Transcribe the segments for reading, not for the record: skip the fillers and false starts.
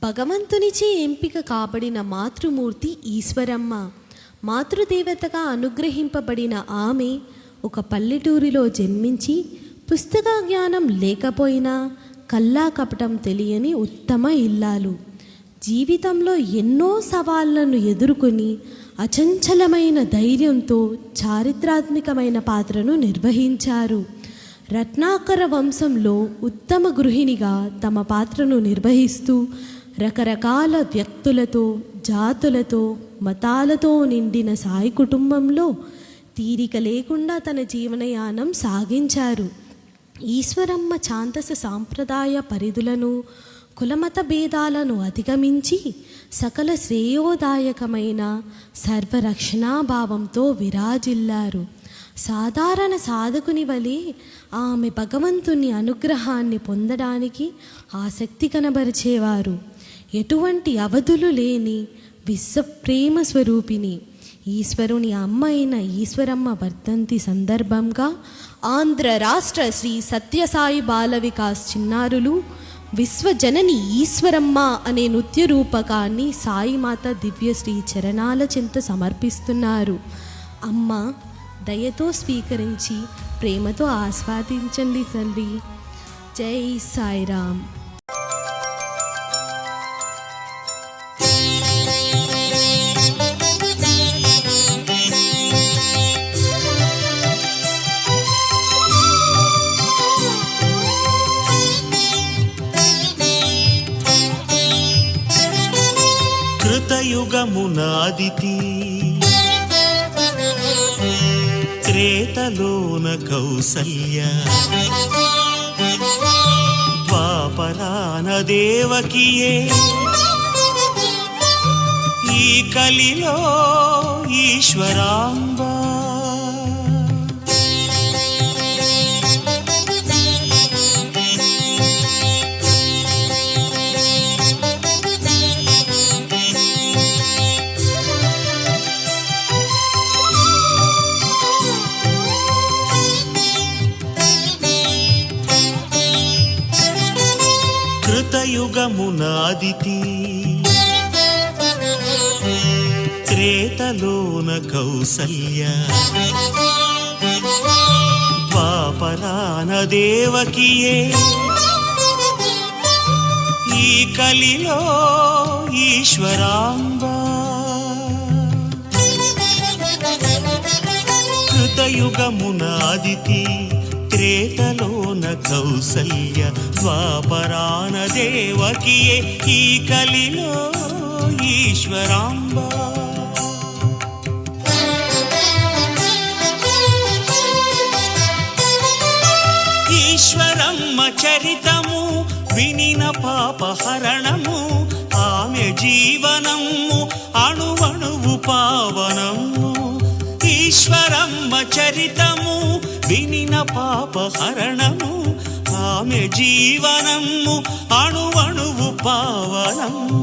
భగవంతునిచే ఎంపిక కాబడిన మాతృమూర్తి ఈశ్వరమ్మ. మాతృదేవతగా అనుగ్రహింపబడిన ఆమె ఒక పల్లెటూరిలో జన్మించి పుస్తక జ్ఞానం లేకపోయినా కల్లా కపటం తెలియని ఉత్తమ ఇల్లాలు. జీవితంలో ఎన్నో సవాళ్లను ఎదుర్కొని అచంచలమైన ధైర్యంతో చారిత్రాత్మకమైన పాత్రను నిర్వహించారు. రత్నాకర వంశంలో ఉత్తమ గృహిణిగా తమ పాత్రను నిర్వహిస్తూ రకరకాల వ్యక్తులతో, జాతులతో, మతాలతో నిండిన సాయి కుటుంబంలో తీరిక లేకుండా తన జీవనయానం సాగించారు. ఈశ్వరమ్మ ఛాందస సాంప్రదాయ పరిధులను, కులమత భేదాలను అధిగమించి సకల శ్రేయోదాయకమైన సర్వరక్షణాభావంతో విరాజిల్లారు. సాధారణ సాధకుని వలె ఆమె భగవంతుని అనుగ్రహాన్ని పొందడానికి ఆసక్తి కనబరిచేవారు. ఎటువంటి అవధులు లేని విశ్వప్రేమ స్వరూపిణి. ఈశ్వరుని అమ్మ అయిన ఈశ్వరమ్మ వర్ధంతి సందర్భంగా ఆంధ్ర రాష్ట్ర శ్రీ సత్యసాయి బాల వికాస్ చిన్నారులు విశ్వజనని ఈశ్వరమ్మ అనే నృత్య రూపకాన్ని సాయిమాత దివ్యశ్రీ చరణాల చెంత సమర్పిస్తున్నారు. అమ్మ దయతో స్వీకరించి ప్రేమతో ఆస్వాదించండి తల్లి. జై సాయిరామ్. కృతయుగమునాదితి త్రేతలోన కౌసల్య ద్వాపరాన దేవకియే ఈ కలిలో ఈశ్వరాంబ. కృతయుగమునాదితి త్రేతలోన కౌసల్య ద్వాపరాన దేవకియే ఈ కలిలో ఈశ్వరాంబ. కృతయుగమునాదితి త్రేతలోన కౌసల్య ద్వాపరాన దేవకియే ఈ కలిలో ఈశ్వరాంబ. ఈశ్వరమ్మ చరితము వినిన పాపహరణము, ఆమె జీవనము అణువణువు పావనము. ఈశ్వరమ్మ చరితము వినిన పాపహరణము, ఆమె జీవనము అణువణువు పావనము.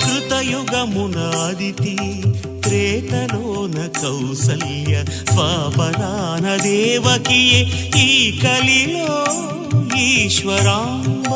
కృతయుగమునాదితి త్రేతలోన కౌసల్య ద్వాపరాన దేవకియే ఈ కలిలో ఈశ్వరాంబ.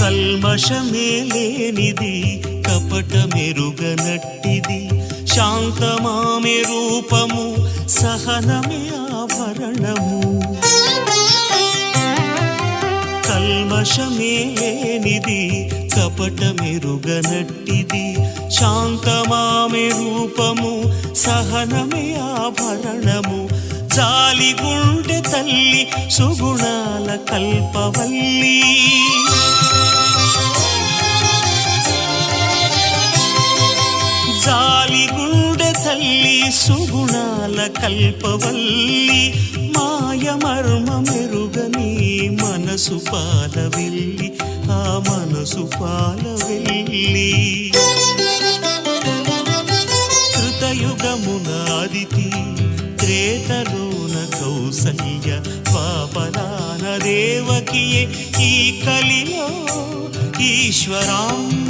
కల్మషమే లేనిది, కపటమెరుగనట్టిది, శాంతమామె రూపము, సహనమే ఆభరణము. కల్మషమే లేనిది, కపటమెరుగనట్టిది, శాంతమామె రూపము, సహనమే ఆభరణము. జాలిగుండె తల్లి సుగుణాల కల్పవల్లి. జాలిగుండె తల్లి సుగుణాల కల్పవల్లి. మాయమర్మ మెరుగని మనసు పాలవెల్లి, ఆ మనసు పాలవెల్లి. కృతయుగమునాదితి త్రేతలోన కౌసల్య కౌసల్య ద్వాపరాన దేవకియే ఈ కలిలో ఈశ్వరాంబ